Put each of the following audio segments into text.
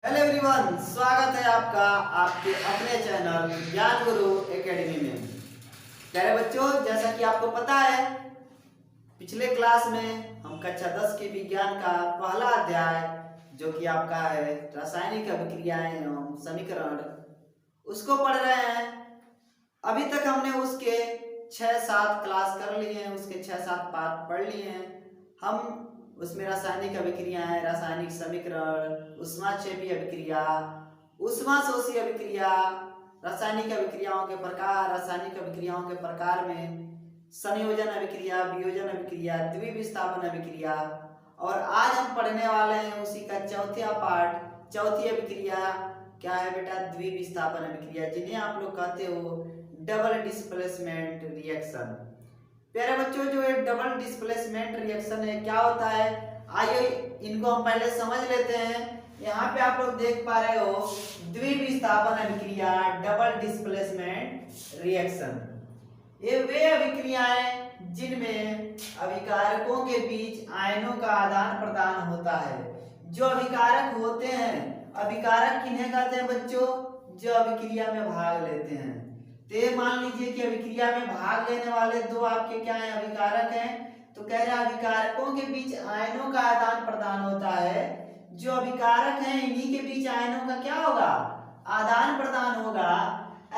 Hello everyone, स्वागत है आपका आपके अपने चैनल ज्ञान गुरु एकेडमी में। प्यारे बच्चों, जैसा कि आपको पता है, पिछले क्लास में हम कक्षा 10 के विज्ञान का पहला अध्याय जो कि आपका है रासायनिक अभिक्रियाएं एवं समीकरण, उसको पढ़ रहे हैं। अभी तक हमने उसके 6-7 क्लास कर लिए हैं, उसके 6-7 पार्ट पढ़ लिए हैं। हम उसमें रासायनिक अभिक्रियाएं, रासायनिक समीकरण, ऊष्माक्षेपी अभिक्रिया, ऊष्माशोषी अभिक्रिया, रासायनिक अभिक्रियाओं के प्रकार, रासायनिक अभिक्रियाओं के प्रकार में संयोजन अभिक्रिया, वियोजन अभिक्रिया, द्विविस्थापन अभिक्रिया, और आज हम पढ़ने वाले हैं उसी का चौथा पार्ट, चौथी अभिक्रिया क्या है बेटा? द्विविस्थापन अभिक्रिया, जिन्हें आप लोग कहते हो डबल डिस्प्लेसमेंट रिएक्शन। प्यारे बच्चों, जो ये डबल डिस्प्लेसमेंट रिएक्शन है क्या होता है, आइए इनको हम पहले समझ लेते हैं। यहाँ पे आप लोग देख पा रहे हो द्विविस्थापन अभिक्रिया, डबल डिस्प्लेसमेंट रिएक्शन। ये वे अभिक्रियाएं जिनमें अभिकारकों के बीच आयनों का आदान प्रदान होता है। जो अभिकारक होते हैं, अभिकारक किन्हें कहते हैं बच्चों? जो अभिक्रिया में भाग लेते हैं। तो मान लीजिए कि अभिक्रिया में भाग लेने वाले दो आपके क्या है? अभिकारक हैं। तो कह रहा है अभिकारकों के बीच आयनों का आदान प्रदान होता है। जो अभिकारक हैं इन्हीं के बीच आयनों का क्या होगा? आदान प्रदान होगा।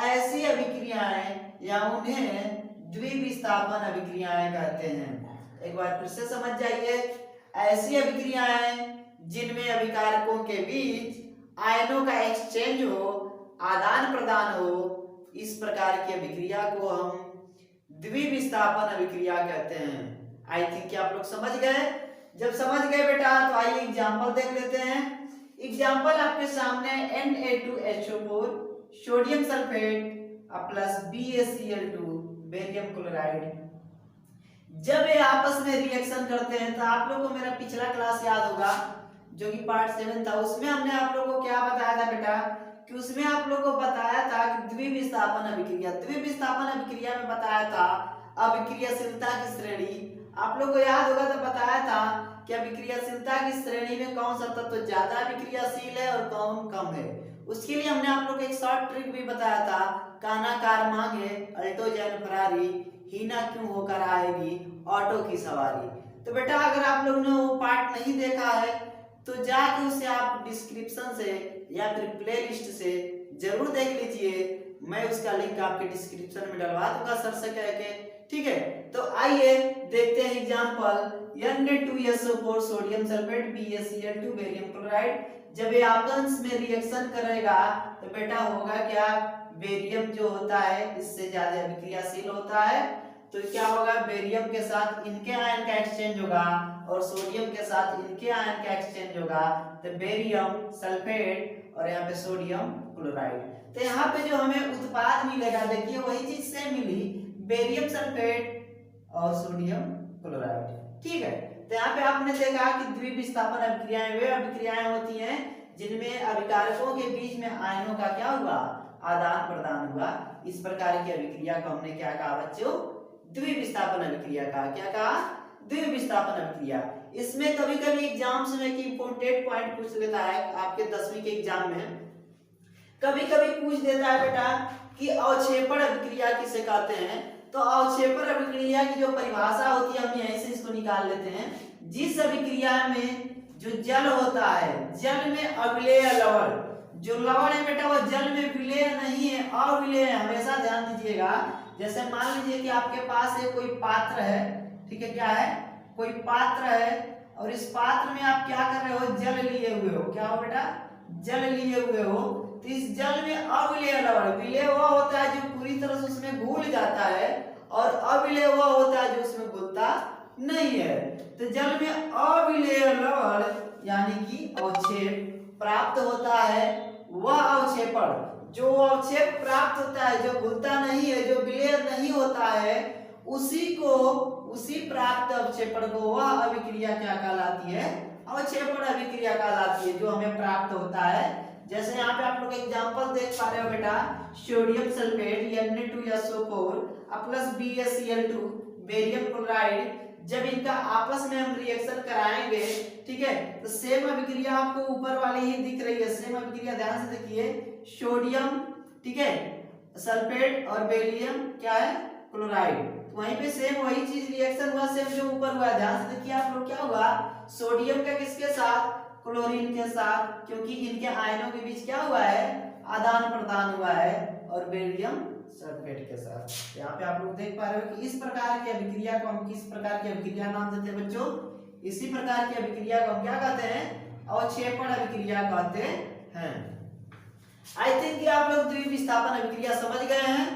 ऐसी अभिक्रियाएं या उन्हें द्विविस्थापन अभिक्रियाएं कहते हैं। एक बार फिर से समझ जाइए, ऐसी अभिक्रियाएं जिनमें अभिकारकों के बीच आयनों का एक्सचेंज हो, आदान प्रदान हो, इस प्रकार की अभिक्रिया को हम द्विविस्थापन अभिक्रिया कहते हैं। आई थिंक आप लोग समझ गए। जब समझ गए बेटा तो आइए एग्जांपल देख लेते हैं। एग्जांपल आपके सामने Na2HO4 sodium sulphate plus BaCl2 barium chloride. जब ये आपस में रिएक्शन करते हैं तो आप लोगों को मेरा पिछला क्लास याद होगा जो कि पार्ट 7 था। उसमें हमने आप लोगों को क्या बताया था बेटा? कि उसमें आप लोगों को बताया था कि द्विविस्थापन अभिक्रिया, द्विविस्थापन अभिक्रिया में बताया था अभिक्रियाशीलता की श्रेणी। आप लोगों को याद होगा तो बताया था कि अभिक्रियाशीलता की श्रेणी में कौन सा तत्व ज्यादा अभिक्रियाशील है और कौन कम है। उसके लिए हमने आप लोग को एक शॉर्ट ट्रिक भी बताया था, काना कार मांगे अल्टो जैन फरारी, हीना क्यों होकर आएगी ऑटो की सवारी। तो बेटा अगर आप लोगों ने वो पार्ट नहीं देखा है तो जाके उसे आप डिस्क्रिप्शन से या फिर प्लेलिस्ट से जरूर देख लीजिए। मैं उसका लिंक आपके डिस्क्रिप्शन में डलवा दूंगा सर से कह के, ठीक है? तो आइए देखते हैं example. Na2SO4 sodium sulphate BaCl2 barium chloride. जब ये आपस में रिएक्शन करेगा तो बेटा होगा क्या? बेरियम जो होता है इससे ज्यादा अभिक्रियाशील होता है। तो क्या होगा? बेरियम के साथ इनके आयन का एक्सचेंज होगा और सोडियम के साथ इनके आयन का एक्सचेंज होगा। तो बेरियम सल्फेट और यहाँ पे सोडियम क्लोराइड। तो यहाँ पे जो हमें उत्पाद मिलेगा, देखिए वही चीज से मिली, बेरियम सल्फेट और सोडियम क्लोराइड, ठीक है? तो यहाँ पे आपने देखा कि द्विविस्थापन अभिक्रियाएं वे अभिक्रियाएं होती हैं जिनमें अभिकारकों के बीच में आयनों का क्या हुआ? आदान प्रदान हुआ। इस प्रकार की अभिक्रिया को हमने क्या कहा बच्चों? द्विविस्थापन अभिक्रिया कहा। क्या कहा? द्विविस्थापन अभिक्रिया। इसमें कभी कभी एग्जाम्स में कि इंपोर्टेंट पॉइंट पूछ लेता है आपके 10वीं के एग्जाम में, कभी कभी पूछ देता है बेटा कि अवक्षेपण अभिक्रिया किसे कहते हैं। तो अवक्षेपण अभिक्रिया की जो परिभाषा होती है हम यहीं से इसको निकाल लेते हैं। जिस अभिक्रिया में जो जल होता है, जल में अविलेय लवण, जो लवण है बेटा वो जल में विलेय नहीं है, अविलेय है, हमेशा ध्यान दीजिएगा। जैसे मान लीजिए कि आपके पास कोई पात्र है, ठीक है? क्या है? कोई पात्र है और इस पात्र में आप क्या कर रहे हो? जल लिए हुए हो। क्या हो बेटा? जल लिए हुए हो। तो इस जल में अविलेय लवण, विलेय वो होता है जो पूरी तरह से उसमें घुल जाता है और अविलेय वो होता है जो उसमें घुलता नहीं है। तो जल में अविलेय लवण यानी कि अवक्षेप प्राप्त होता है। वह अवक्षेपण, जो अवक्षेप प्राप्त होता है, जो घुलता नहीं है, जो विलेय नहीं होता है, उसी प्राप्त अवक्षेपण को वह अभिक्रिया क्या कहलाती है? अवक्षेपण अभिक्रिया कहलाती है, जो हमें प्राप्त होता है। जैसे यहाँ पे आप लोग एग्जांपल देख पा रहे हो बेटा, sodium sulphate Na2SO4 plus BaCl2 barium chloride. जब इनका आपस में हम रिएक्शन कराएंगे, ठीक है, तो सेम अभिक्रिया आपको ऊपर वाली ही दिख रही है, सेम अभिक्रिया ध्यान से देखिए, सोडियम, ठीक है, सल्फेट और बेरिलियम क्या है, क्लोराइड, तो वहीं पे सेम वही चीज रिएक्शन हुआ, सेम जो ऊपर हुआ, ध्यान से देखिए आप लोग, क्या हुआ, सोडियम का किसके साथ, क्लोरीन के साथ, क्योंकि इनके आयनों के बीच क्या हुआ है, आदान प्रदान हुआ है, और बेरिलियम सल्फेट के साथ। यहाँ पे आप लोग देख पा रहे हो कि इस प्रकार की अभिक्रिया को हम किस प्रकार की अभिक्रिया नाम देते हैं बच्चों, इसी प्रकार की अभिक्रिया को हम क्या कहते हैं, अवक्षेपण अभिक्रिया कहते हैं। आई थिंक कि आप लोग द्विविस्थापन अभिक्रिया समझ गए हैं,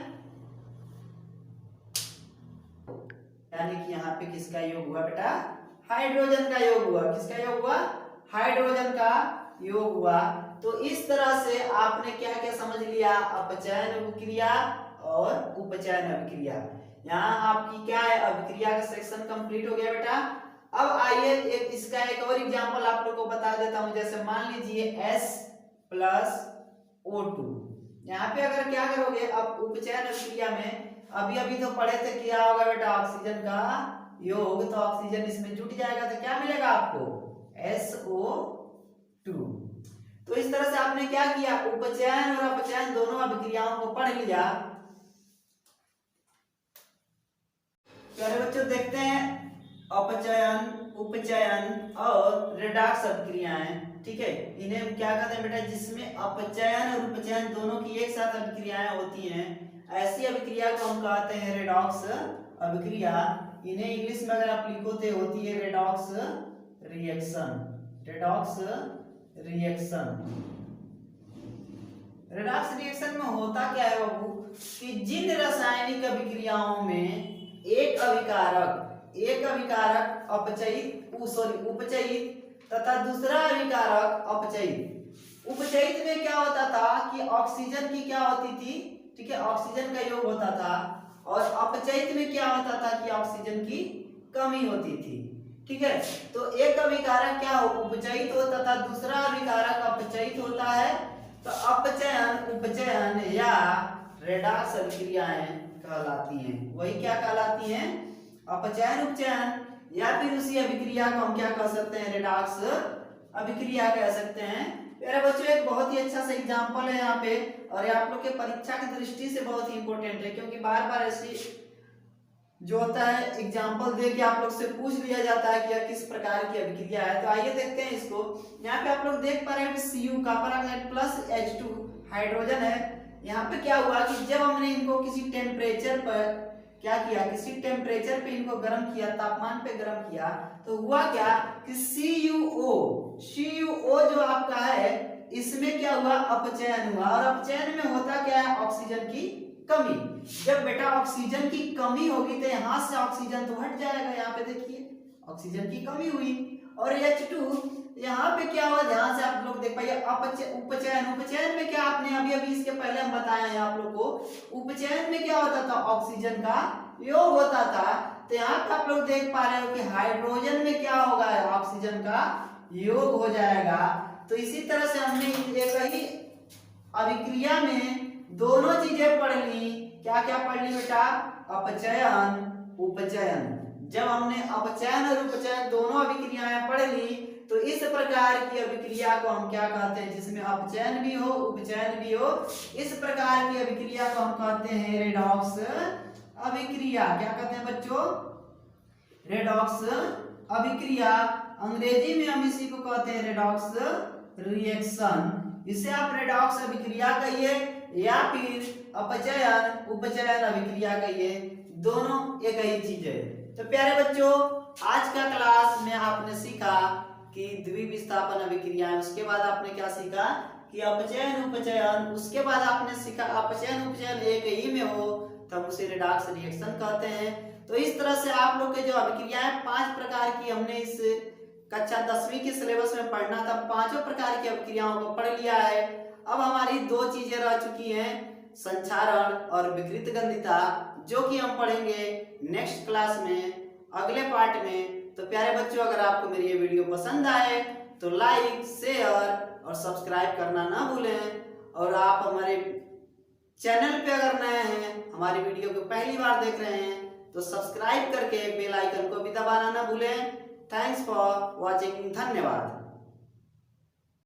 यानी कि यहाँ पे किसका योग हुआ बेटा, हाइड्रोजन का योग हुआ, किसका योग हुआ, हाइड्रोजन का योग हुआ। तो इस तरह से आपने क्या क्या समझ लिया, अपचयन अभिक्रिया और उपचयन अभिक्रिया। यहाँ आपकी क्या है, अभिक्रिया का सेक्शन कंप्लीट हो गया बेटा। अब आइए एक इसका एक और एग्जांपल आप लोगों को बता देता हूं, जैसे मान लीजिए S+O2, यहाँ पे अगर क्या करोगे, अब उपचयन अभिक्रिया में अभी तो पढ़े थे, क्या होगा बेटा, ऑक्सीजन का योग, तो ऑक्सीजन इसमें जुट जाएगा, तो क्या मिलेगा आपको, SO2। तो इस तरह से आपने क्या किया, उपचयन और अपचयन दोनों अभिक्रियाओं को पढ़ लिया। प्यारे बच्चों देखते हैं अपचयन, उपचयन और रेडॉक्स अभिक्रियाएं, ठीक है, इन्हें हम क्या कहते हैं बेटा, जिसमें अपचयन और उपचयन दोनों की एक साथ अभिक्रियाएं होती हैं, ऐसी अभिक्रिया को हम कहते हैं रेडॉक्स अभिक्रिया। इन्हें इंग्लिश में अगर आप लिखो तो होती है redox reaction, redox reaction. Redox reaction में होता क्या है बाबू, कि जिन रासायनिक अभिक्रियाओं में एक अभिकारक उपचयित तथा दूसरा अभिकारक अपचयित। उपचयित में क्या होता था कि ऑक्सीजन की क्या होती थी, ठीक है, ऑक्सीजन का योग होता था, और अपचयित में क्या होता था कि ऑक्सीजन की कमी होती थी, ठीक है। तो एक अभिकारक क्या हो, उपचयित हो, तथा दूसरा अभिकारक अपचयित होता है। तो अपचयन, उपचयन या रेडॉक्स अभिक्रियाएं कहलाती हैं। वही क्या कहलाती हैं, अपचयन, उपचयन, या फिर उसी अभिक्रिया को हम क्या कह सकते हैं, रेडॉक्स अभिक्रिया कह सकते हैं। मेरे बच्चों एक बहुत ही अच्छा सा एग्जांपल है यहाँ पे, और ये आप लोग के परीक्षा की दृष्टि से बहुत ही इंपॉर्टेंट है, क्योंकि बार बार ऐसी जो होता है एग्जाम्पल दे के आप लोग से पूछ लिया जाता है कि यह किस प्रकार की अभिक्रिया है। तो आइए देखते हैं इसको। यहाँ पे आप लोग देख पा रहे हैं Cu copper oxide plus H2 hydrogen है। यहाँ पे क्या हुआ कि जब हमने इनको किसी टेम्परेचर पर क्या किया, किसी टेम्परेचर पे इनको गर्म किया, तापमान पे गर्म किया, तो हुआ क्या कि CuO जो आपका है, इसमें क्या हुआ, अपचयन हुआ। और अपचयन में होता क्या है, ऑक्सीजन की कमी। जब बेटा ऑक्सीजन की कमी होगी तो यहां से ऑक्सीजन तो हट जाएगा, यहाँ पे देखिए ऑक्सीजन की कमी हुई। और H2 यहाँ पे क्या हुआ, ध्यान से आप लोग देख पाइए, उपचयन, उपचयन में क्या, आपने अभी इसके पहले हम बताए हैं आप लोग को, उपचयन में क्या होता था, ऑक्सीजन का योग होता था। तो यहाँ पे आप लोग देख पा रहे हो कि हाइड्रोजन में क्या होगा, ऑक्सीजन का योग हो जाएगा। तो इसी तरह से हमने एक ही अभिक्रिया में दोनों चीजें पढ़ ली। क्या क्या पढ़ ली बेटा, अपचयन, उपचयन। जब हमने अपचयन और उपचयन दोनों अभिक्रियाएं पढ़ ली, तो इस प्रकार की अभिक्रिया को हम क्या कहते हैं, जिसमें अपचयन भी हो, उपचयन भी हो, इस प्रकार की अभिक्रिया को हम कहते हैं रेडॉक्स अभिक्रिया। क्या कहते हैं बच्चों, रेडॉक्स अभिक्रिया। अंग्रेजी में हम इसी को कहते हैं रेडॉक्स रिएक्शन। इसे आप रेडॉक्स अभिक्रिया कहिए या फिर अपचयन, उपचयन अभिक्रिया कहिए, दोनों एक ही चीज है। तो प्यारे बच्चों, आज का क्लास में आपने सीखा कि द्विविस्थापन अभिक्रियाएं, उसके बाद आपने क्या सीखा कि अपचयन, उपचयन, उसके बाद आपने सीखा अपचयन, उपचयन एक ही में हो तो हम उसे रेडॉक्स रिएक्शन कहते हैं। तो इस तरह से आप लोग के जो अभिक्रियाएं 5 प्रकार की हमने इस कक्षा 10वीं के सिलेबस में पढ़ना था, 5 प्रकार की अभिक्रियाओं को पढ़ लिया है। अब हमारी 2 चीजें रह चुकी हैं, संचारण और विकृत गंधिता, जो कि हम पढ़ेंगे नेक्स्ट क्लास में, अगले पार्ट में। तो प्यारे बच्चों, अगर आपको मेरी ये वीडियो पसंद आए तो लाइक, शेयर और सब्सक्राइब करना ना भूलें। और आप हमारे चैनल पे अगर नए हैं, हमारी वीडियो को पहली बार देख रहे हैं, तो सब्सक्राइब करके बेल आइकन को भी दबाना ना भूलें। Thanks for watching. धन्यवाद।